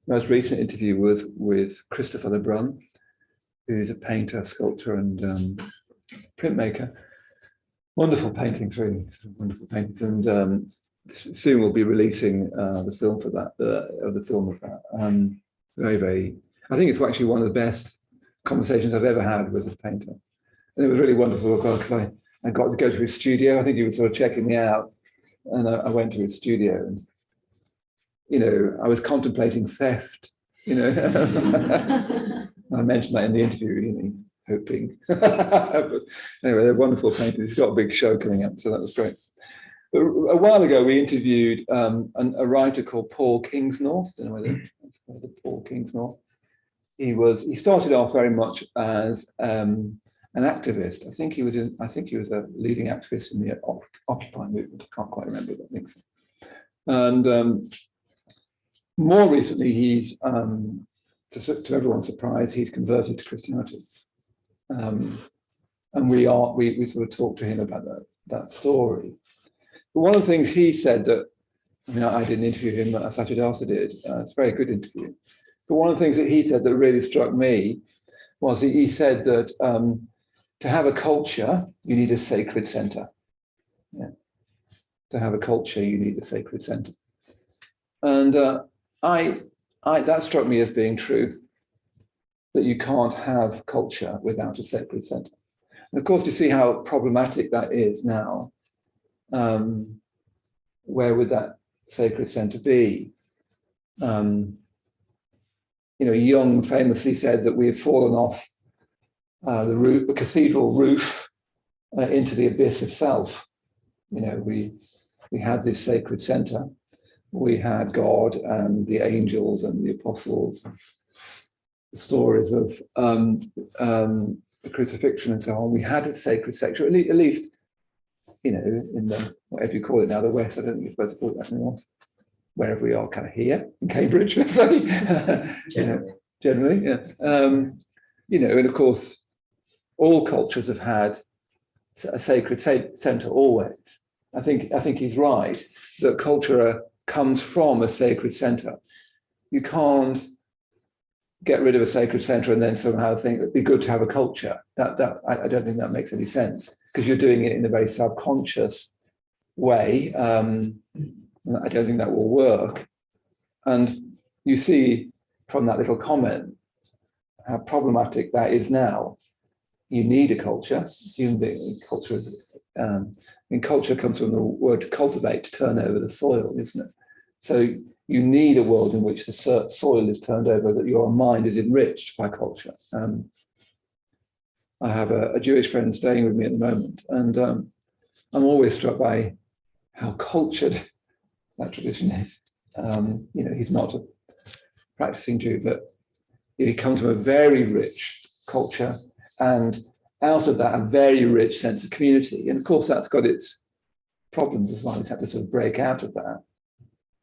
most recent interview was with Christopher Lebrun, who's a painter, sculptor, and printmaker. Wonderful paintings, really wonderful paintings, and soon we'll be releasing the film for that, the film of that. Very, very. I think it's actually one of the best conversations I've ever had with a painter, and it was really wonderful because I got to go to his studio. I think he was sort of checking me out, and I went to his studio, and I was contemplating theft. I mentioned that in the interview, hoping. But anyway, they're wonderful painters. He's got a big show coming up, so that was great. But a while ago, we interviewed a writer called Paul Kingsnorth. I don't know whether Paul Kingsnorth. He started off very much as an activist. I think he was a leading activist in the Occupy movement. I can't quite remember, but I think so. And more recently, he's to everyone's surprise, he's converted to Christianity. And we sort of talked to him about that story. But one of the things he said I didn't interview him, but Satya Dasa did. It's a very good interview. But one of the things that he said that really struck me was he said that to have a culture, you need a sacred center. Yeah. To have a culture, you need a sacred center. And that struck me as being true, that you can't have culture without a sacred center. And of course, you see how problematic that is now. Where would that sacred center be? Jung famously said that we have fallen off the cathedral roof into the abyss of self. We had this sacred center. We had God and the angels and the apostles, the stories of the crucifixion and so on. We had a sacred sector, at least, in the, whatever you call it now, the West. I don't think you're supposed to call it that anymore. Wherever we are, kind of here in Cambridge, generally, yeah. And of course, all cultures have had a sacred center always. I think he's right that culture comes from a sacred center. You can't get rid of a sacred center and then somehow think it'd be good to have a culture. That I don't think that makes any sense, because you're doing it in a very subconscious way. I don't think that will work. And you see from that little comment how problematic that is now. You need a culture. Culture comes from the word cultivate, to turn over the soil, isn't it? So you need a world in which the soil is turned over, that your mind is enriched by culture. I have a Jewish friend staying with me at the moment, and I'm always struck by how cultured that tradition is. He's not a practicing Jew, but he comes from a very rich culture, and out of that, a very rich sense of community. And of course, that's got its problems as well. He's had to sort of break out of that.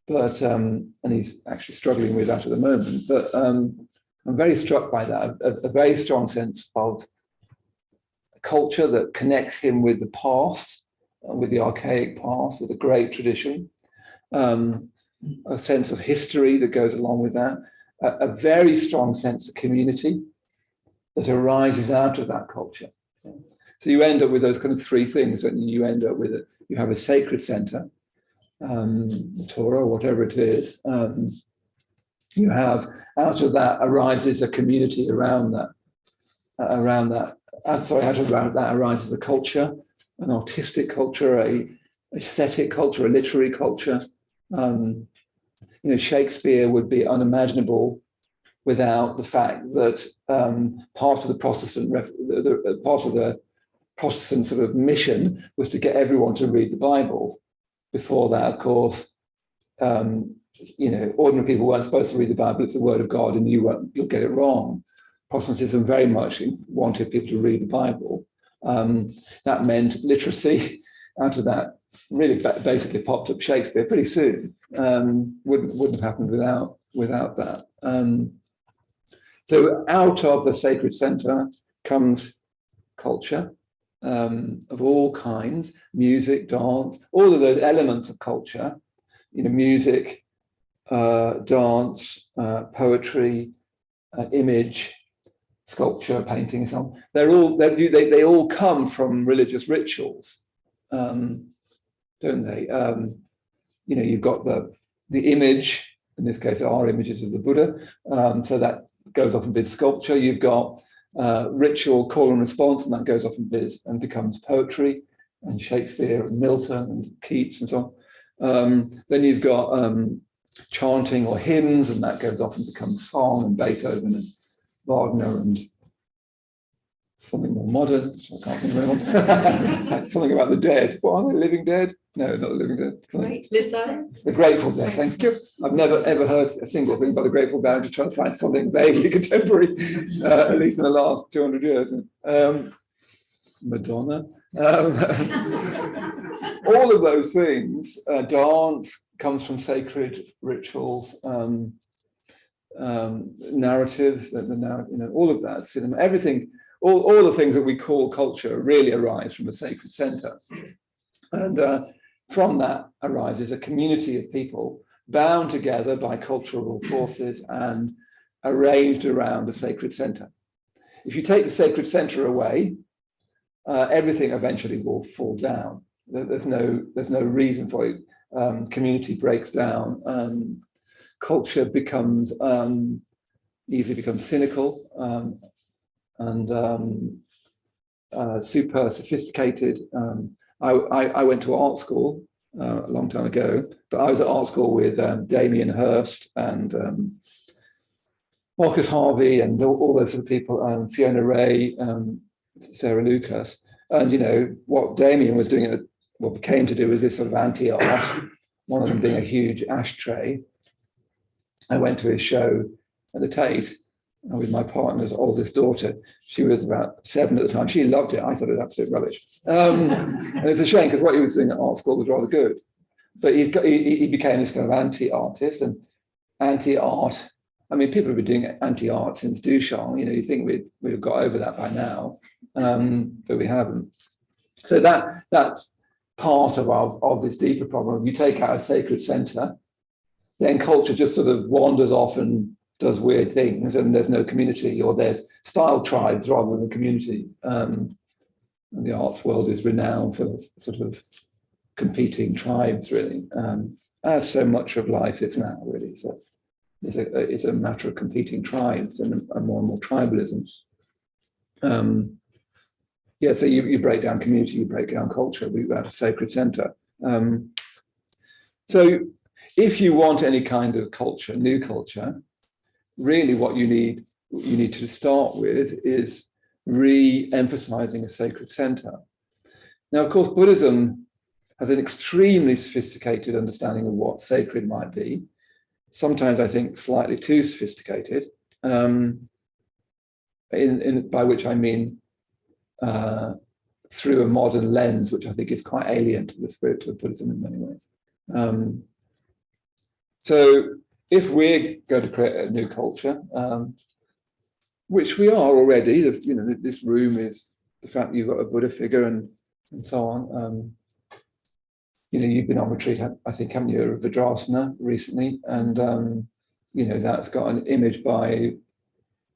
But, and he's actually struggling with that at the moment. But I'm very struck by that, a very strong sense of culture that connects him with the past, with the archaic past, with a great tradition, a sense of history that goes along with that, a very strong sense of community that arises out of that culture. So you end up with those kind of three things. You end up with you have a sacred center, the Torah, whatever it is. You have, out of that arises a community around that. Out of that arises a culture, an artistic culture, a aesthetic culture, a literary culture. Shakespeare would be unimaginable without the fact that part of the Protestant sort of mission was to get everyone to read the Bible. Before that, of course, ordinary people weren't supposed to read the Bible. It's the word of God, and you'll get it wrong. Protestantism very much wanted people to read the Bible. That meant literacy. Out of that, really basically popped up Shakespeare pretty soon. Wouldn't have happened without that. So out of the sacred center comes culture of all kinds, music, dance, all of those elements of culture. Music dance, poetry, image, sculpture, painting, and so on. They all come from religious rituals, don't they? You've got the image. In this case, there are images of the Buddha, so that goes off and be sculpture. You've got ritual, call and response, and that goes off and becomes poetry, and Shakespeare and Milton and Keats and so on. Then you've got chanting or hymns, and that goes off and becomes song, and Beethoven and Wagner and something more modern, which I can't think of. Something about the dead. What are they, living dead? No, not the living dead. The Grateful Dead, thank you. I've never ever heard a single thing by the Grateful Dead. To try to find something vaguely contemporary, at least in the last 200 years. Madonna. All of those things, dance comes from sacred rituals, narrative, all of that, cinema, everything. All the things that we call culture really arise from a sacred center. And from that arises a community of people bound together by cultural forces and arranged around a sacred center. If you take the sacred center away, everything eventually will fall down. There's no reason for it. Community breaks down. Culture easily becomes cynical. And super sophisticated. I went to art school a long time ago, but I was at art school with Damien Hirst and Marcus Harvey and all those sort of people, Fiona Ray, Sarah Lucas. And what Damien was doing, what came to do was this sort of anti-art, one of them being a huge ashtray. I went to his show at the Tate with my partner's oldest daughter. She was about 7 at the time. She loved it. I thought it was absolute rubbish. And it's a shame because what he was doing at art school was rather good. But he became this kind of anti-artist and anti-art. I mean, people have been doing anti-art since Duchamp. You think we'd have got over that by now, but we haven't. So that's part of this deeper problem. You take out a sacred center, then culture just sort of wanders off and does weird things, and there's no community, or there's style tribes rather than a community. And the arts world is renowned for sort of competing tribes, really, as so much of life is now, really. So it's a matter of competing tribes and more tribalism. So you break down community, you break down culture, we have a sacred center. So if you want any kind of culture, new culture, really what you need to start with is re-emphasizing a sacred center. Now, of course, Buddhism has an extremely sophisticated understanding of what sacred might be. Sometimes I think slightly too sophisticated, by which I mean through a modern lens, which I think is quite alien to the spirit of Buddhism in many ways. So if we're going to create a new culture, which we are already, this room is the fact that you've got a Buddha figure and so on. You've been on retreat, I think, haven't you, of Vajrasana recently, and that's got an image by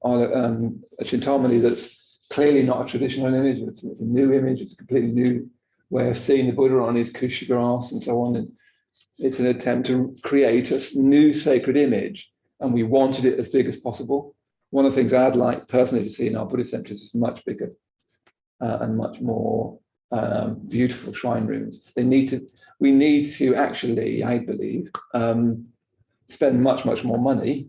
a Chintamani that's clearly not a traditional image. It's a new image. It's a completely new way of seeing the Buddha on his kusha grass and so on. And it's an attempt to create a new sacred image, and we wanted it as big as possible. One of the things I'd like personally to see in our Buddhist centres is much bigger and much more beautiful shrine rooms. We need to actually, I believe, spend much more money,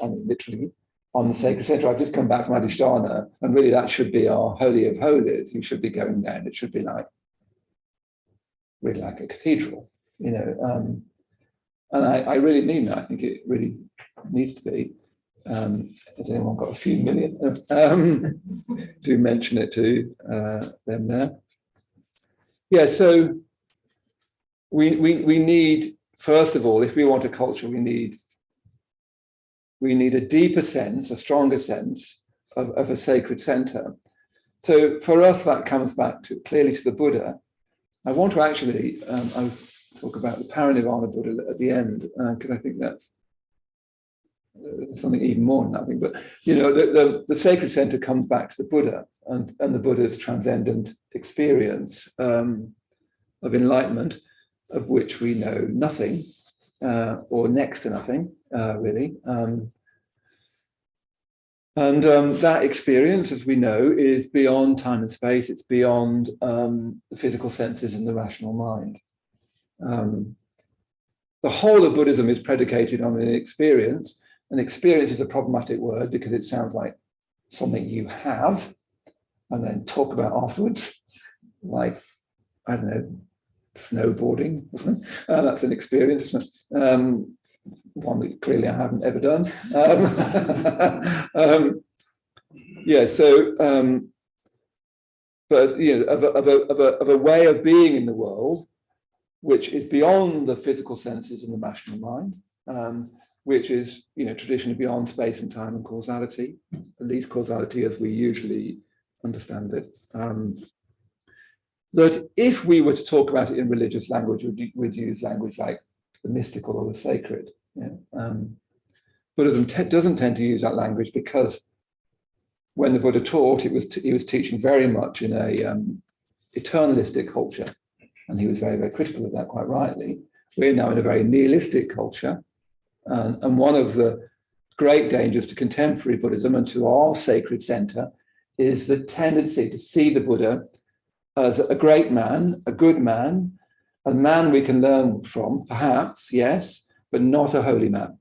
literally, on the sacred centre. I've just come back from Adhisthana, and really that should be our holy of holies. You should be going there, and it should be really like a cathedral. And I really mean that. I think it really needs to be. Has anyone got a few million? Do mention it to them there. Yeah, so we need, first of all, if we want a culture, we need a deeper sense, a stronger sense of a sacred center. So for us, that comes back clearly to the Buddha. I want to actually, I was talk about the Parinirvana Buddha at the end, because I think that's something even more than that thing. But the sacred center comes back to the Buddha and the Buddha's transcendent experience of enlightenment, of which we know nothing, or next to nothing, really. And that experience, as we know, is beyond time and space. It's beyond the physical senses and the rational mind. The whole of Buddhism is predicated on an experience. An experience is a problematic word because it sounds like something you have and then talk about afterwards, like, I don't know, snowboarding or something. That's an experience. One that clearly I haven't ever done. But of a way of being in the world, which is beyond the physical senses and the rational mind, which is traditionally beyond space and time and causality, at least causality as we usually understand it. That if we were to talk about it in religious language, we'd use language like the mystical or the sacred. Buddhism doesn't tend to use that language because when the Buddha taught, he was teaching very much in a eternalistic culture, and he was very, very critical of that, quite rightly. We're now in a very nihilistic culture, and one of the great dangers to contemporary Buddhism and to our sacred center is the tendency to see the Buddha as a great man, a good man, a man we can learn from, perhaps, yes, but not a holy man.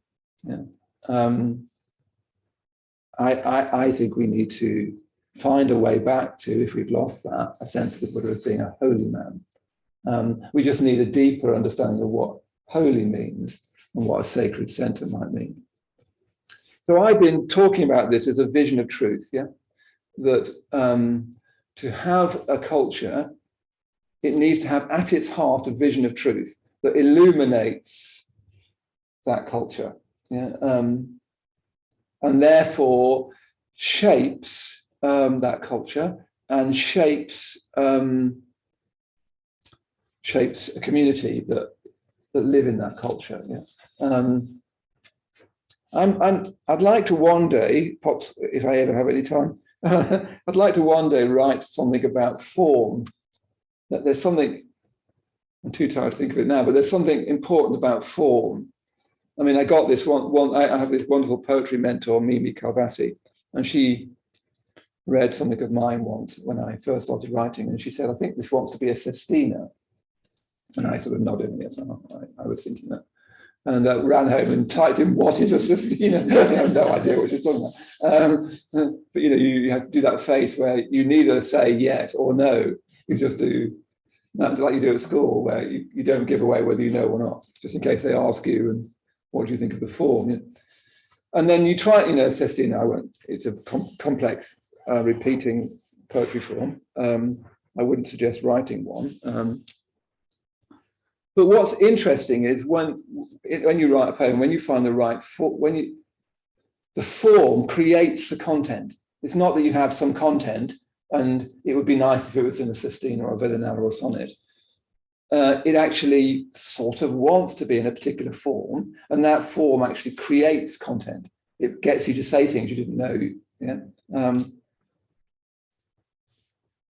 I think we need to find a way back to, if we've lost that, a sense of the Buddha as being a holy man. We just need a deeper understanding of what holy means and what a sacred center might mean. So I've been talking about this as a vision of truth, that to have a culture, it needs to have at its heart a vision of truth that illuminates that culture, and therefore shapes that culture and shapes a community that live in that culture. I'd like to one day, perhaps if I ever have any time, I'd like to one day write something about form. That there's something, I'm too tired to think of it now, but there's something important about form. I mean, I got this I have this wonderful poetry mentor, Mimi Calvati, and she read something of mine once when I first started writing, and she said, I think this wants to be a sestina. And I sort of nodded, and yes, I was thinking that. And ran home and typed in, what is a sestina? I have no idea what she's talking about. But you have to do that face where you neither say yes or no. You just do that like you do at school, where you don't give away whether you know or not, just in case they ask you, and what do you think of the form? And then you try, sestina, it's a complex repeating poetry form. I wouldn't suggest writing one. But what's interesting is when you write a poem, when you find the right form, the form creates the content. It's not that you have some content and it would be nice if it was in a sestina or a villanelle or a sonnet. It actually sort of wants to be in a particular form, and that form actually creates content. It gets you to say things you didn't know.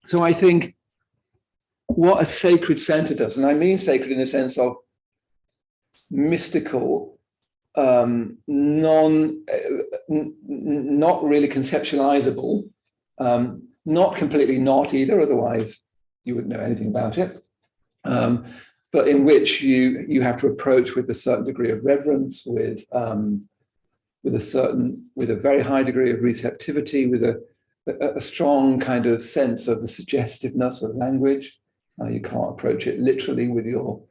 So I think what a sacred center does, and I mean sacred in the sense of mystical, not really conceptualizable, not completely not either, otherwise you wouldn't know anything about it, but in which you have to approach with a certain degree of reverence, with a very high degree of receptivity, with a strong kind of sense of the suggestiveness of language. You can't approach it literally with your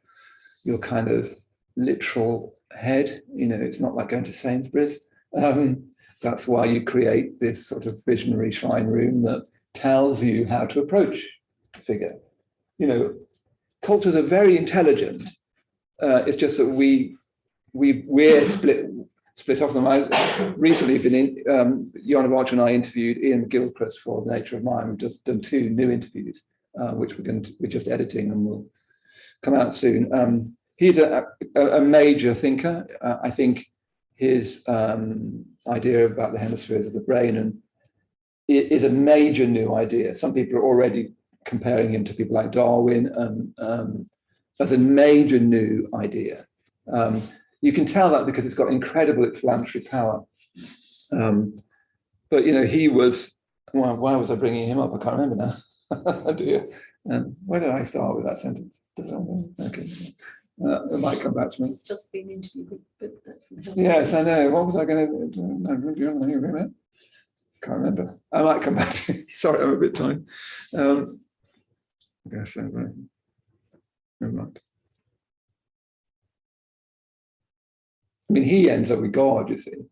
kind of literal head. It's not like going to Sainsbury's. That's why you create this sort of visionary shrine room that tells you how to approach a figure. Cultures are very intelligent. It's just that we're split off them. I recently been in, Johanna Barch and I interviewed Ian Gilchrist for The Nature of Mind. We've just done 2 new interviews, which we're just editing and will come out soon. he's a major thinker. I think his idea about the hemispheres of the brain and is a major new idea. Some people are already comparing him to people like Darwin as a major new idea. You can tell that because it's got incredible explanatory power. But he was, well, why was I bringing him up? I can't remember now. Do you? Where did I start with that sentence? Okay. It might come back to me. It's just been interviewed, but that's yes, I know. What was I going to do? No, can't remember. I might come back to you. Sorry, I'm a bit tired. Gosh, never mind. I mean, he ends up with God, you see,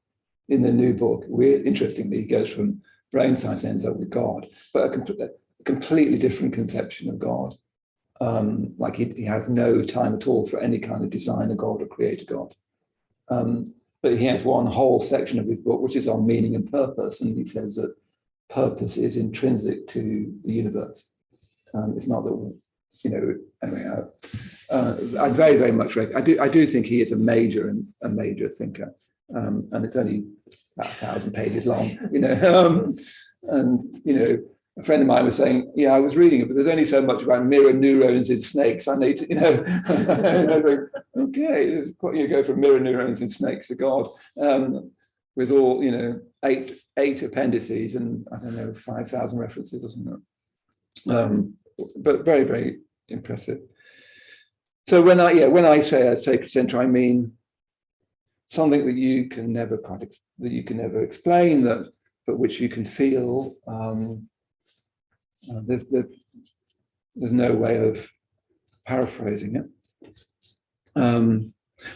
in the new book. Interestingly, he goes from brain science and ends up with God, but a completely different conception of God. Like he has no time at all for any kind of designer God or creator God. But he has one whole section of his book, which is on meaning and purpose. And he says that purpose is intrinsic to the universe. It's not that, anyway, I very, very much, I do think he is a major thinker. And it's only about 1,000 pages long, and, a friend of mine was saying, yeah, I was reading it, but there's only so much about mirror neurons in snakes. I need to, okay, you go from mirror neurons in snakes to God, with all, 8 appendices and, 5,000 references or something. But very, very impressive. So when I say a sacred center, I mean something that you can never explain, but which you can feel. There's no way of paraphrasing it.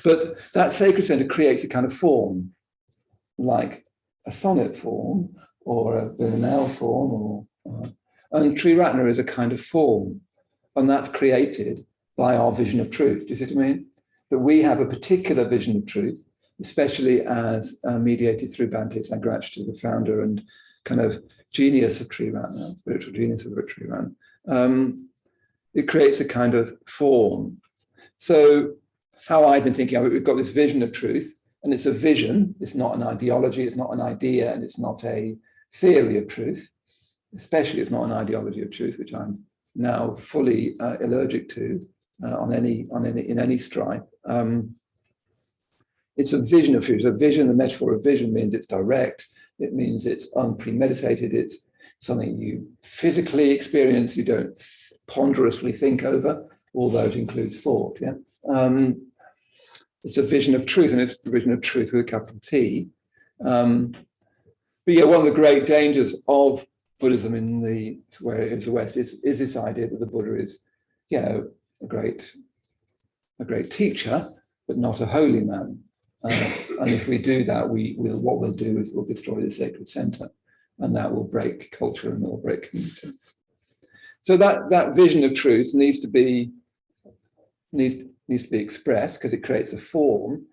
But that sacred center creates a kind of form, like a sonnet form or a villanelle form, and Triratna is a kind of form, and that's created by our vision of truth. Do you see what I mean? That we have a particular vision of truth, especially as mediated through Bhante Sangha, the founder and kind of genius of Triratna, spiritual genius of Triratna. It creates a kind of form. So how I've been thinking of it, we've got this vision of truth, and it's a vision. It's not an ideology, it's not an idea, and it's not a theory of truth. Especially it's not an ideology of truth, which I'm now fully allergic to in any stripe. It's a vision of truth. A vision, the metaphor of vision means it's direct. It means it's unpremeditated. It's something you physically experience. You don't ponderously think over, although it includes thought. Yeah, it's a vision of truth, and it's a vision of truth with a capital T. But yeah, one of the great dangers of Buddhism in the West is this idea that the Buddha is, a great teacher, but not a holy man. And if we do that, what we'll do is we'll destroy the sacred center, and that will break culture and will break community. So that vision of truth needs to be expressed because it creates a form.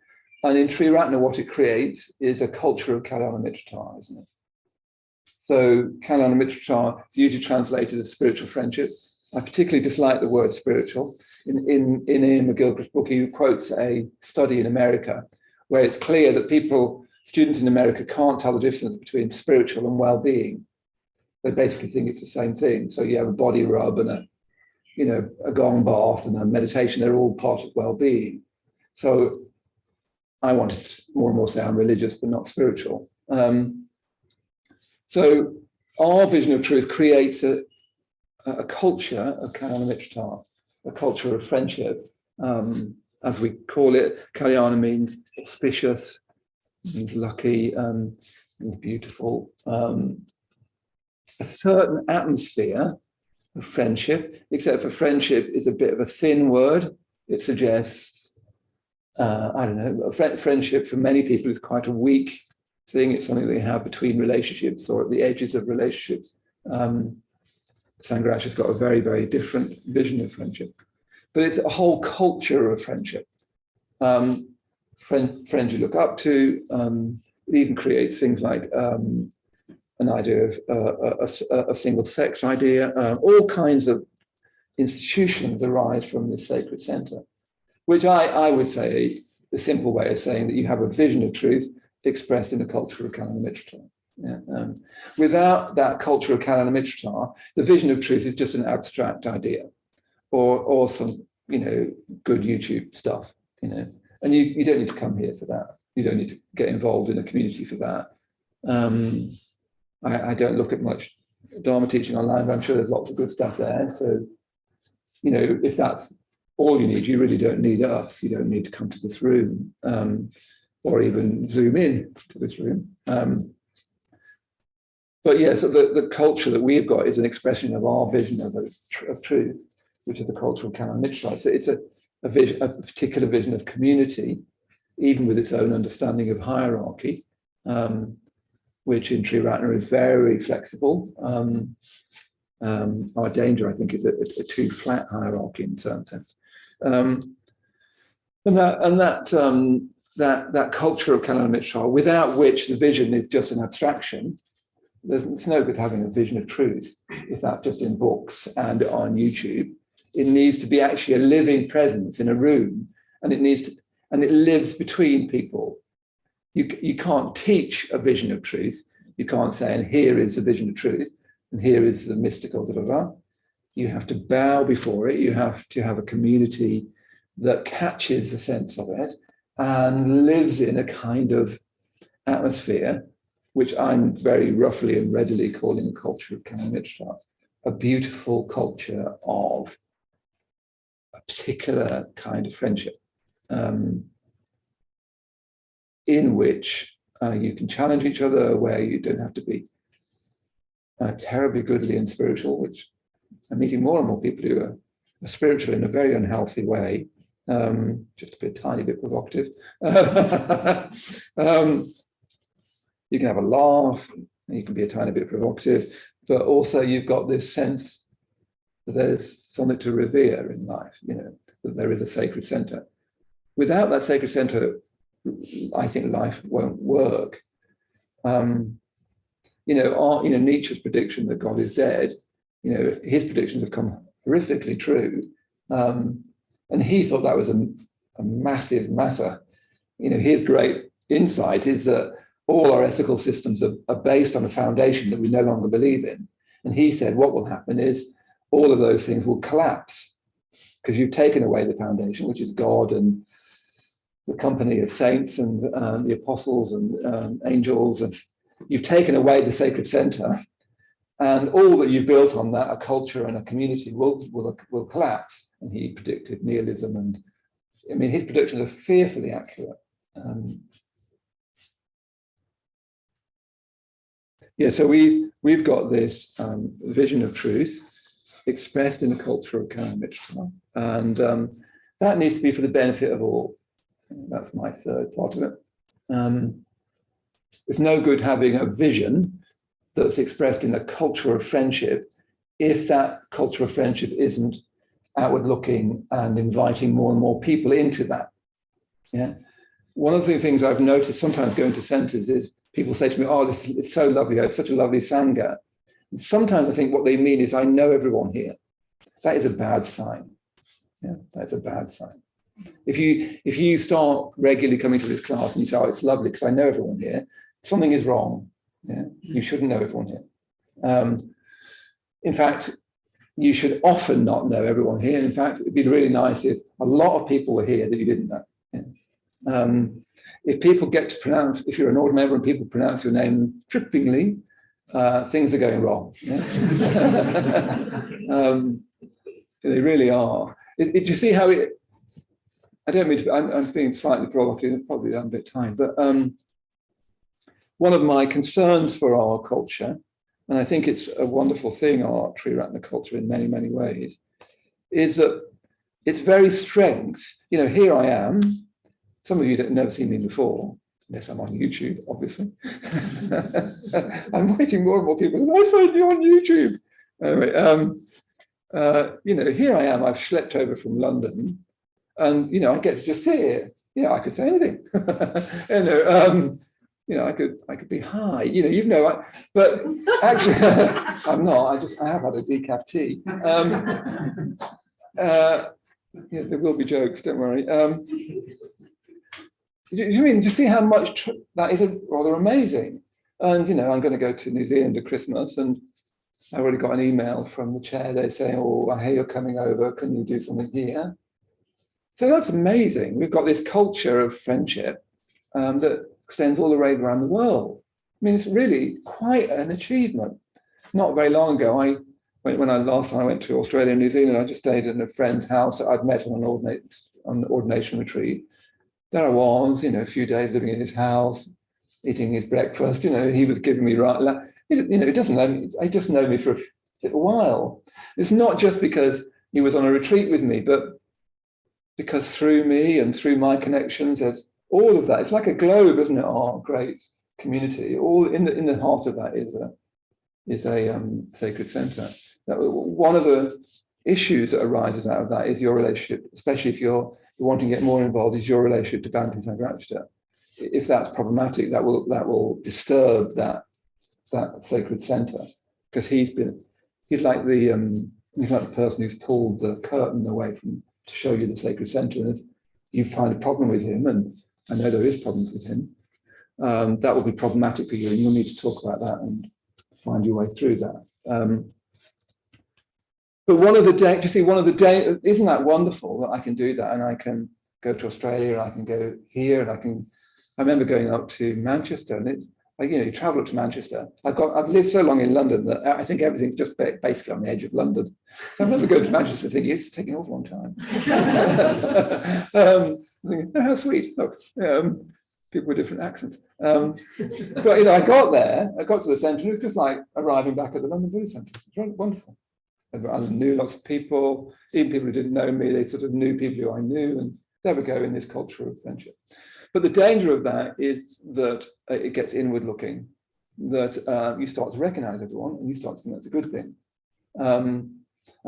And in Triratna, what it creates is a culture of Kalyana Mitrata, isn't it? So Kalyana Mitrata is usually translated as spiritual friendship. I particularly dislike the word spiritual. In Ian McGilchrist's book, he quotes a study in America where it's clear that students in America can't tell the difference between spiritual and well-being. They basically think it's the same thing. So you have a body rub and a gong bath and a meditation, they're all part of well-being. So I want to more and more say I'm religious, but not spiritual. So our vision of truth creates a culture of Kalyana Mitrata, a culture of friendship. As we call it, Kalyana means auspicious, means lucky, means beautiful. A certain atmosphere of friendship, except for friendship is a bit of a thin word. It suggests, friendship for many people is quite a weak thing. It's something they have between relationships or at the edges of relationships. Sangha has got a very, very different vision of friendship. But it's a whole culture of friendship. Friends you look up to. It even creates things like an idea of a single sex idea. All kinds of institutions arise from this sacred center. which I would say the simple way of saying that you have a vision of truth expressed in a culture of Kalana. Yeah. Without that culture of Kalana, the vision of truth is just an abstract idea, or some good YouTube stuff, and you don't need to come here for that. You don't need to get involved in a community for that. I don't look at much Dharma teaching online, but I'm sure there's lots of good stuff there. So, if that's all you need, you really don't need us. You don't need to come to this room, or even zoom in to this room. But yeah, so the culture that we've got is an expression of our vision of truth, which is the cultural canon Mitra. So it's a particular vision of community, even with its own understanding of hierarchy, which in Triratna is very flexible. Our danger, I think, is a too flat hierarchy in some sense. And that culture of canon Mitra, without which the vision is just an abstraction. It's no good having a vision of truth if that's just in books and on YouTube. It needs to be actually a living presence in a room, and it lives between people. You can't teach a vision of truth. You can't say, and here is the vision of truth, and here is the mystical, da, da, da. You have to bow before it. You have to have a community that catches the sense of it and lives in a kind of atmosphere, which I'm very roughly and readily calling a culture of Canon Mitra, a beautiful culture of a particular kind of friendship, in which you can challenge each other, where you don't have to be terribly goodly and spiritual, which I'm meeting more and more people who are spiritual in a very unhealthy way, just a tiny bit provocative. You can have a laugh, you can be a tiny bit provocative, but also you've got this sense that there's something to revere in life, that there is a sacred center. Without that sacred center, I think life won't work. Nietzsche's prediction that God is dead, his predictions have come horrifically true. And he thought that was a massive matter. His great insight is that all our ethical systems are based on a foundation that we no longer believe in. And he said, what will happen is all of those things will collapse because you've taken away the foundation, which is God and the company of saints and the apostles and angels. And you've taken away the sacred center. And all that you built on that, a culture and a community, will collapse. And he predicted nihilism. And his predictions are fearfully accurate. So we've got this vision of truth expressed in the culture of Canon Mitra, and that needs to be for the benefit of all. That's my third part of it. It's no good having a vision that's expressed in a culture of friendship if that culture of friendship isn't outward looking and inviting more and more people into that. Yeah. One of the things I've noticed sometimes going to centers is people say to me, oh, this is so lovely. It's such a lovely Sangha. And sometimes I think what they mean is I know everyone here. That is a bad sign. Yeah, that's a bad sign. If you start regularly coming to this class and you say, oh, it's lovely because I know everyone here, something is wrong. Yeah, you shouldn't know everyone here. In fact, you should often not know everyone here. In fact, it'd be really nice if a lot of people were here that you didn't know. Yeah. If people get to pronounce, if you're an order member and people pronounce your name trippingly, things are going wrong. Yeah? They really are. Do you see how it, I don't mean to, I'm being slightly provocative, probably I'm a bit tired, but one of my concerns for our culture, and I think it's a wonderful thing, our Triratna culture in many, many ways, is that its very strength, here I am. Some of you that have never seen me before, unless I'm on YouTube, obviously. I'm waiting more and more people say, I find you on YouTube. Anyway, here I am, I've schlepped over from London, and, I get to just sit here. Yeah, I could say anything. I could be high, but actually, I'm not, I have had a decaf tea. Yeah, there will be jokes, don't worry. Do you see how much that is rather amazing? And, I'm going to go to New Zealand at Christmas, and I already got an email from the chair. They're saying, oh, I hear you're coming over. Can you do something here? So that's amazing. We've got this culture of friendship that extends all the way around the world. I mean, it's really quite an achievement. Not very long ago, last time I went to Australia and New Zealand, I just stayed in a friend's house that I'd met on an ordination retreat. There I was, a few days living in his house, eating his breakfast. He was giving me he doesn't know me. He just know me for a little while. It's not just because he was on a retreat with me, but because through me and through my connections, there's all of that. It's like a globe, isn't it? Our great community. All in the heart of that is a sacred center. One of the issues that arises out of that is your relationship, especially if you're wanting to get more involved, is your relationship to Bhante Sangha. If that's problematic, that will disturb that sacred center, because he's like the person who's pulled the curtain away to show you the sacred center. And if you find a problem with him, and I know there is problems with him, that will be problematic for you, and you'll need to talk about that and find your way through that. But one of the days, isn't that wonderful that I can do that, and I can go to Australia, and I can go here, and I remember going up to Manchester, and it's like, you travel up to Manchester. I've lived so long in London that I think everything's just basically on the edge of London. So I remember going to Manchester thinking, it's taking an awful long time. Thinking, oh, how sweet, look, people with different accents. But I got there, I got to the centre, and it was just like arriving back at the London Buddhist Centre. It's really wonderful. I knew lots of people, even people who didn't know me, they sort of knew people who I knew, and there we go in this culture of friendship. But the danger of that is that it gets inward looking, that you start to recognize everyone, and you start to think that's a good thing.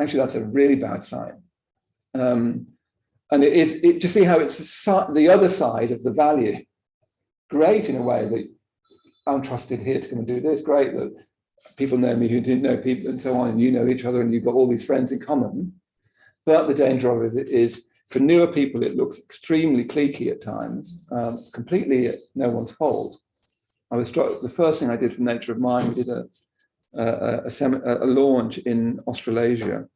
Actually, that's a really bad sign. And to see how it's the other side of the value. Great in a way that I'm trusted here to come and do this, great that people know me who didn't know people and so on, and you know each other and you've got all these friends in common. But the danger of it is, for newer people, it looks extremely cliquey at times, completely at no one's fault. I was struck, the first thing I did from Nature of Mind, we did a launch in Australasia.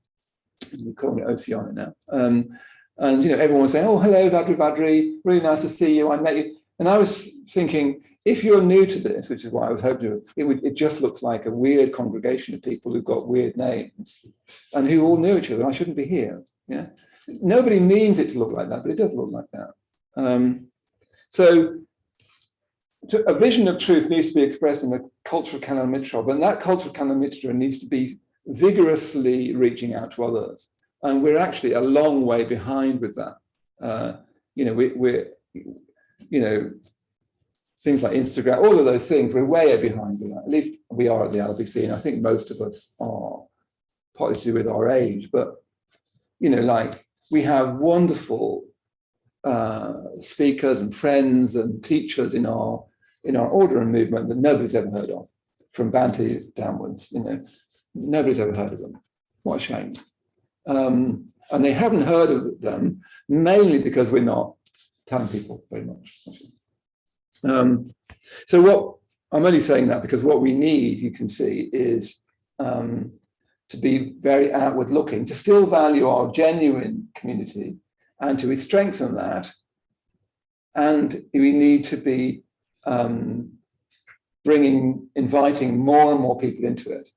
We call it Oceania now. And everyone was saying, oh, hello, Vadri, really nice to see you, I met you. And I was thinking, if you're new to this, which is why I was hoping it just looks like a weird congregation of people who've got weird names and who all knew each other. I shouldn't be here. Yeah, nobody means it to look like that, but it does look like that. So a vision of truth needs to be expressed in the culture of Kalyan Mitra, and that culture of Kalyan Mitra needs to be vigorously reaching out to others. And we're actually a long way behind with that. We're things like Instagram, all of those things, we're way behind with that. At least we are at the LBC, and I think most of us are, partly to do with our age. But, like we have wonderful speakers and friends and teachers in our order and movement that nobody's ever heard of, from Bhante downwards. Nobody's ever heard of them. What a shame. And they haven't heard of them mainly because we're not telling people very much. So what I'm only saying that because what we need, you can see, is to be very outward looking, to still value our genuine community and to strengthen that. And we need to be inviting more and more people into it.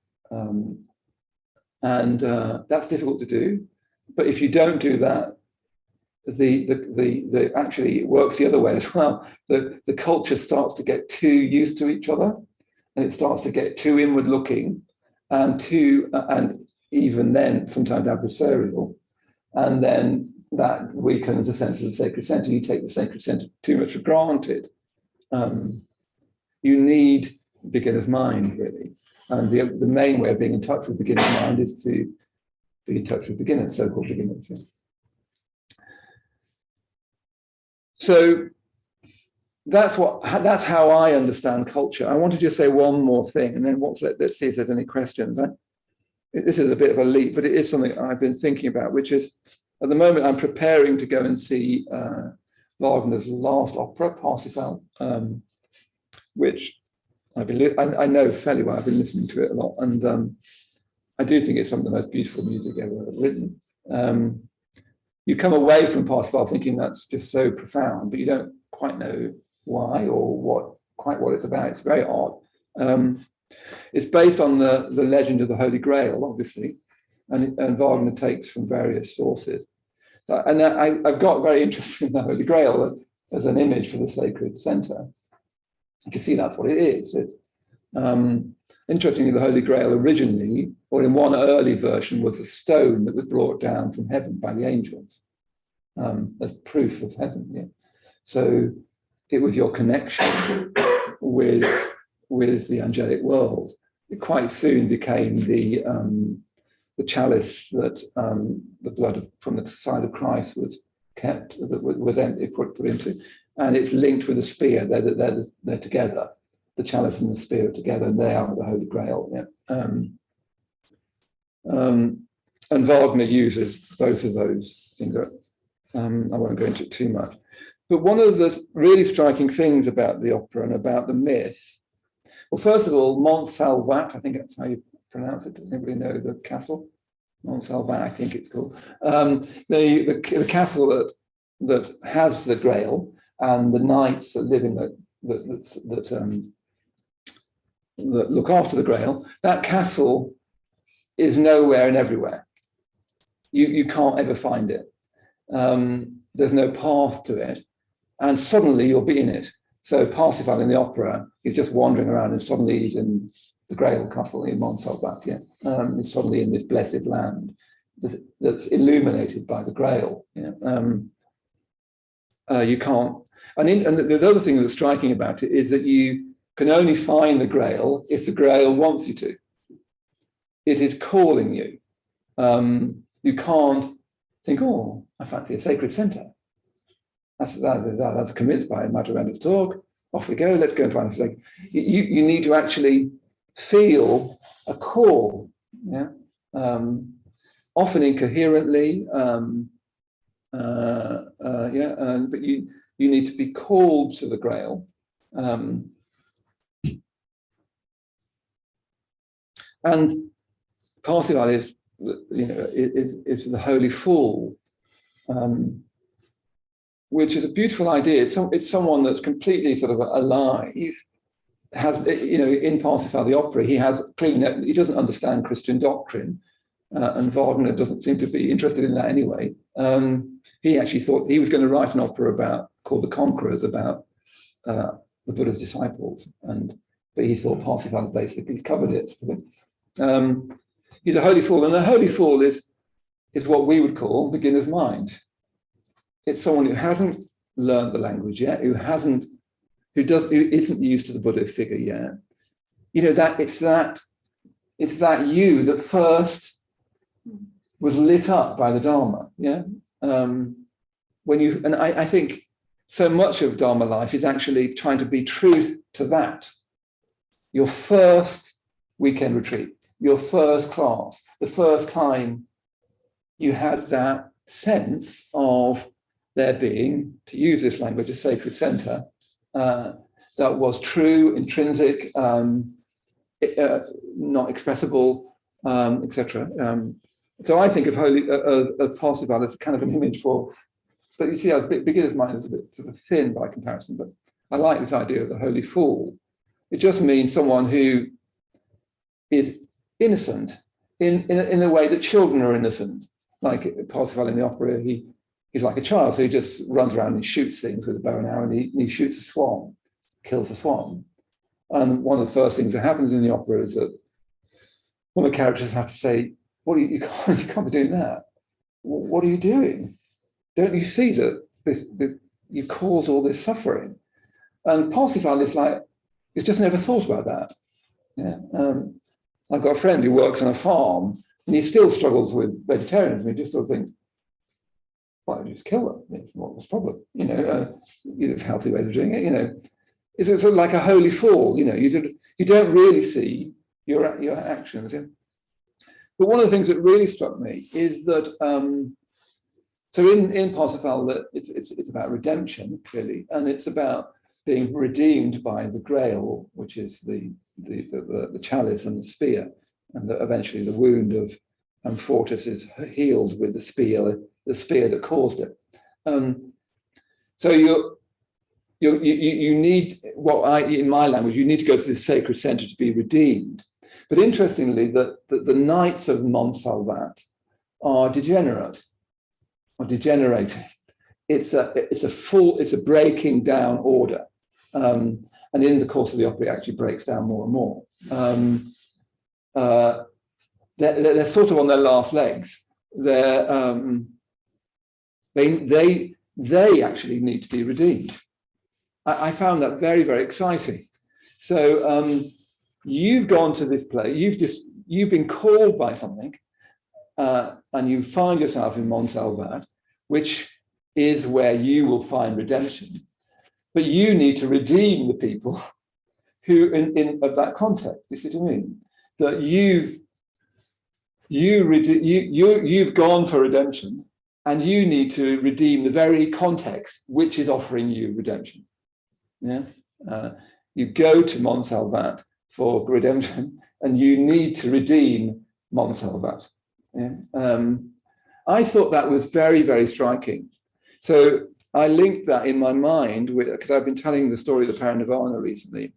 And that's difficult to do. But if you don't do that, actually it works the other way as well. The culture starts to get too used to each other, and it starts to get too inward looking, and even then sometimes adversarial, and then that weakens the sense of the sacred center. You take the sacred center too much for granted. You need beginner's mind, really, and the main way of being in touch with beginner's mind is to be in touch with beginners, so-called beginners. Yeah. So that's how I understand culture. I want to just say one more thing, and then let's see if there's any questions. This is a bit of a leap, but it is something I've been thinking about, which is At the moment, I'm preparing to go and see Wagner's last opera, Parsifal, which I know fairly well. I've been listening to it a lot, and I do think it's some of the most beautiful music ever written. You come away from Parsifal thinking that's just so profound, but you don't quite know why or what it's about. It's very odd. It's based on the legend of the Holy Grail, obviously, and Wagner takes from various sources. And I've got very interested in the Holy Grail as an image for the sacred center. You can see that's what it is. Interestingly, the Holy Grail originally, or in one early version, was a stone that was brought down from heaven by the angels as proof of heaven. Yeah? So it was your connection with the angelic world. It quite soon became the chalice that the blood from the side of Christ was kept, that was put into, and it's linked with a spear. They're together. The chalice and the spear are together, and they are the Holy Grail. Yeah. And Wagner uses both of those things. I won't go into it too much. But one of the really striking things about the opera and about the myth, well, first of all, Montsalvat, I think that's how you pronounce it. Does anybody know the castle? Montsalvat, I think it's called. The castle that has the Grail and the knights that live in that look after the Grail, that castle is nowhere and everywhere. You can't ever find it. There's no path to it. And suddenly you'll be in it. So Parsifal in the opera is just wandering around and suddenly he's in the Grail castle in Montsalvat. Yeah? He's suddenly in this blessed land that's illuminated by the Grail. Yeah? You can't. And the other thing that's striking about it is that you can only find the Grail if the Grail wants you to. It is calling you. You can't think, oh, I fancy a sacred center. That's convinced by Maitreyabandhu's talk. Off we go. Let's go and find a flag. You need to actually feel a call. Yeah, often incoherently. But you need to be called to the Grail. And Parsifal is the holy fool. Which is a beautiful idea. It's someone that's completely sort of alive. Has in Parsifal the opera, he doesn't understand Christian doctrine, and Wagner doesn't seem to be interested in that anyway. He actually thought he was going to write an opera called The Conquerors, about the Buddha's disciples, but he thought Parsifal basically covered it. He's a holy fool, and a holy fool is what we would call beginner's mind. It's someone who hasn't learned the language yet, who isn't used to the Buddha figure yet. It's that you that first was lit up by the Dharma. Yeah. I think so much of Dharma life is actually trying to be true to that. Your first weekend retreat, your first class, the first time you had that sense of there being, to use this language, a sacred center that was true, intrinsic, not expressible, etc. So I think of Parsifal as kind of an image for, but you see, our beginner's mind is a bit sort of thin by comparison, but I like this idea of the holy fool. It just means someone who is innocent in the way that children are innocent. Like Parsifal in the opera, he's like a child, so he just runs around and shoots things with a bow and arrow, and he shoots a swan, kills a swan. And one of the first things that happens in the opera is that one of the characters have to say, you can't be doing that. What are you doing? Don't you see that you cause all this suffering? And Parsifal is like, he's just never thought about that. Yeah. I've got a friend who works on a farm, and he still struggles with vegetarianism. He just sort of thinks, well, just kill them. What's the problem? There's healthy ways of doing it. It's sort of like a holy fool. You don't really see your actions. Yeah? But one of the things that really struck me is that So in Parsifal, that it's about redemption, clearly, and it's about being redeemed by the grail, which is the chalice and the spear, and eventually the wound of Amfortas is healed with the spear that caused it. So you need, in my language, you need to go to this sacred center to be redeemed. But interestingly, the knights of Montsalvat are degenerate or degenerating. It's a breaking down order, and in the course of the opera, it actually breaks down more and more. They're sort of on their last legs. They actually need to be redeemed. I found that very, very exciting. So you've gone to this place. You've been called by something, and you find yourself in Montsalvat, which is where you will find redemption. But you need to redeem the people who, of that context. You see what I mean? That you've gone for redemption, and you need to redeem the very context which is offering you redemption. Yeah, you go to Montsalvat for redemption, and you need to redeem Montsalvat. Yeah? I thought that was very, very striking. So I linked that in my mind with, because I've been telling the story of the Parinirvana recently,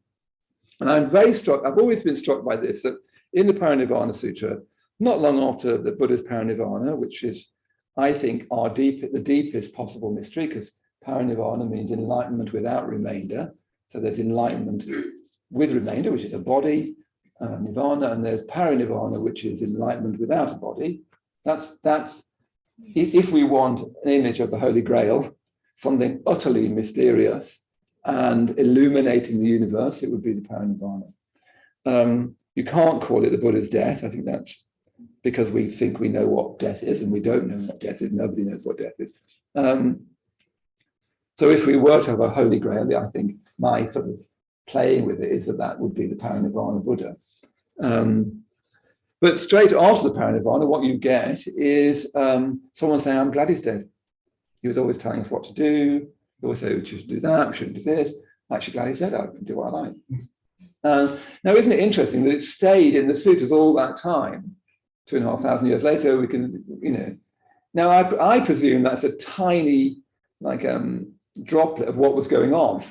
and I'm very struck. I've always been struck by this, that in the Parinirvana Sutra, not long after the Buddha's Parinirvana, which is, I think, the deepest possible mystery, because Parinirvana means enlightenment without remainder. So there's enlightenment with remainder, which is a body, nirvana, and there's parinirvana, which is enlightenment without a body. That's if we want an image of the Holy Grail, something utterly mysterious and illuminating the universe, it would be the parinirvana. You can't call it the Buddha's death. I think that's because we think we know what death is, and we don't know what death is. Nobody knows what death is. So if we were to have a Holy Grail, I think my sort of playing with it is that would be the Parinirvana Buddha. But straight after the Parinirvana, what you get is someone saying, I'm glad he's dead. He was always telling us what to do. He always said, we should do that, we shouldn't do this. I'm actually glad he's dead, I can do what I like. Now, isn't it interesting that it stayed in the sutras all that time? 2,500 years later, we can, Now, I presume that's a tiny, droplet of what was going on.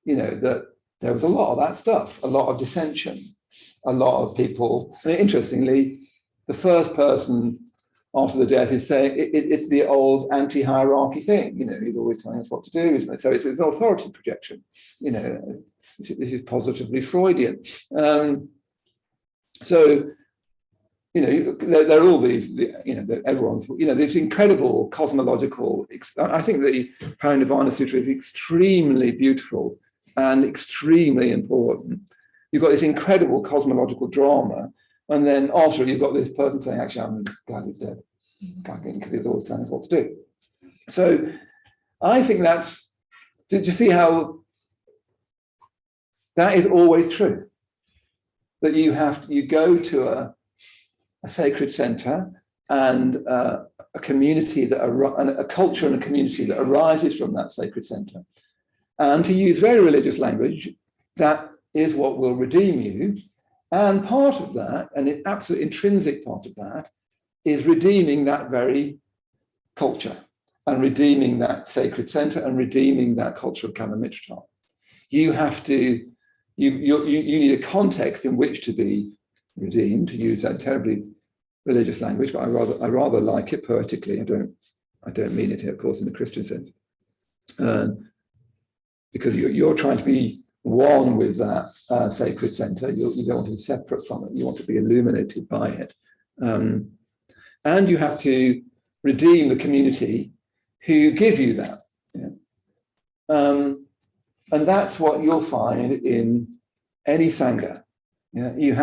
That there was a lot of that stuff, a lot of dissension, a lot of people. And interestingly, the first person after the death is saying it's the old anti-hierarchy thing. He's always telling us what to do. So it's an authority projection. This is positively Freudian. So there are all these, everyone's, this incredible cosmological, I think the Parinirvana Sutra is extremely beautiful and extremely important. You've got this incredible cosmological drama, and then after you've got this person saying, actually, I'm glad he's dead, because he was always telling us what to do. So I think did you see how that is always true? That you go to a sacred center and a community a culture and a community that arises from that sacred center. And to use very religious language, that is what will redeem you. And part of that, and an absolute intrinsic part of that, is redeeming that very culture and redeeming that sacred center and redeeming that culture of Kalamitra. You have to, you need a context in which to be redeemed, to use that terribly religious language, but I rather like it poetically. I don't mean it, of course, in the Christian sense, because you're trying to be one with that sacred center. You don't want to be separate from it. You want to be illuminated by it, and you have to redeem the community who give you that. And that's what you'll find in any Sangha. You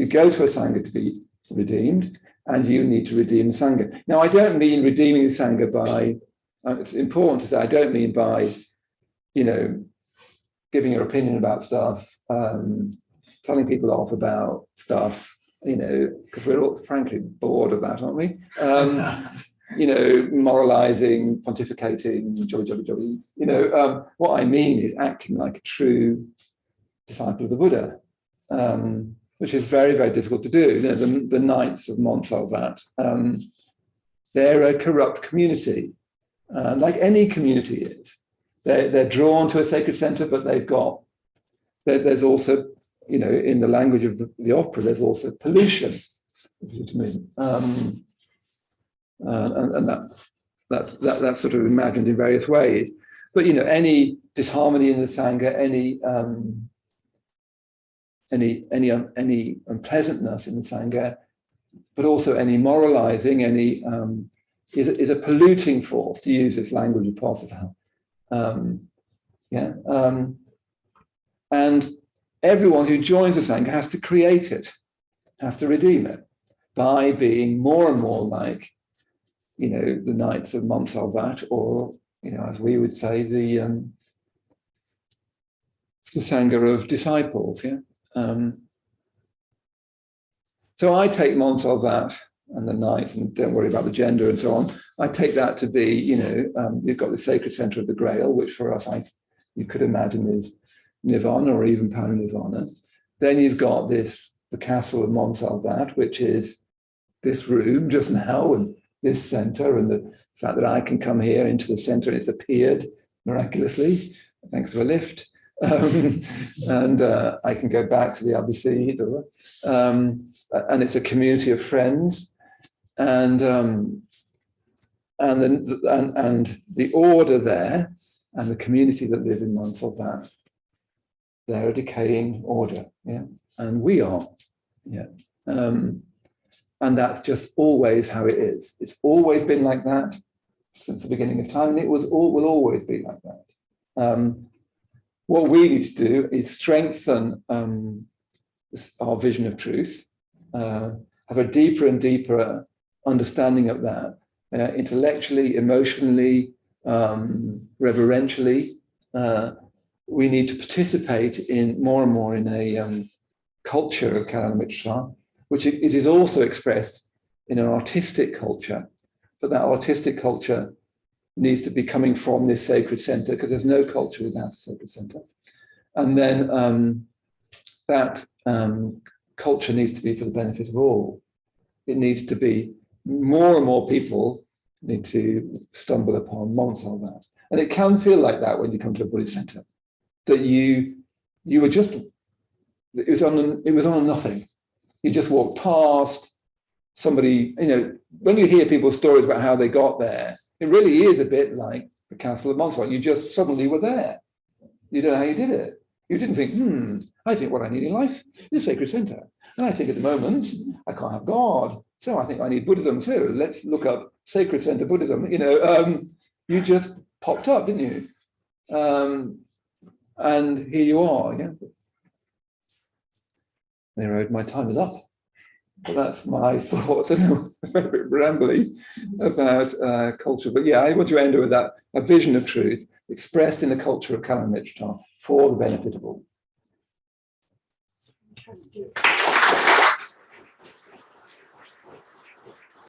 go to a Sangha to be redeemed, and you need to redeem the Sangha. Now, I don't mean redeeming the Sangha by, it's important to say, I don't mean by, giving your opinion about stuff, telling people off about stuff, because we're all frankly bored of that, aren't we? moralizing, pontificating, jolly. What I mean is acting like a true disciple of the Buddha, which is very, very difficult to do. The Knights of Mont Salvat, they're a corrupt community, like any community is. They're drawn to a sacred center, but there's also, in the language of the opera, there's also pollution. And that's sort of imagined in various ways. But any disharmony in the Sangha, any unpleasantness in the Sangha, but also any moralizing, is a polluting force, to use this language of Parsifal. And everyone who joins the Sangha has to create it, has to redeem it by being more and more like, the Knights of Mont Salvat, or, as we would say, the Sangha of disciples. So I take Mont Salvat and the Knight, and don't worry about the gender and so on. I take that to be, you've got the sacred center of the Grail, which for us, you could imagine is Nirvana or even Parinirvana. Then you've got the castle of Mont Salvat, which is this room just now, and this center, and the fact that I can come here into the center and it's appeared miraculously, thanks to a lift. And I can go back to the ABC, and it's a community of friends, and the order there, and the community that live in Mont Salvat, they're a decaying order, and we are, and that's just always how it is. It's always been like that since the beginning of time, and it will always be like that. What we need to do is strengthen our vision of truth, have a deeper and deeper understanding of that, intellectually, emotionally, reverentially. We need to participate in more and more in a culture of Karana Mitra, which is also expressed in an artistic culture, but that artistic culture needs to be coming from this sacred center, because there's no culture without a sacred center. And then that culture needs to be for the benefit of all. It needs to be more and more people need to stumble upon Mont Salvat. And it can feel like that when you come to a Buddhist center, that you were just, it was on a nothing. You just walked past somebody, when you hear people's stories about how they got there, it really is a bit like the Castle of Mont Salvat. You just suddenly were there. You don't know how you did it. You didn't think, I think what I need in life is a sacred center. And I think at the moment, I can't have God. So I think I need Buddhism too. Let's look up sacred center Buddhism. You just popped up, didn't you? And here you are. Anyway, my time is up. But that's my thoughts. I know, a bit rambly about culture. But I want to end with that, a vision of truth expressed in the culture of Karana Mitra for the benefit of all. Interesting.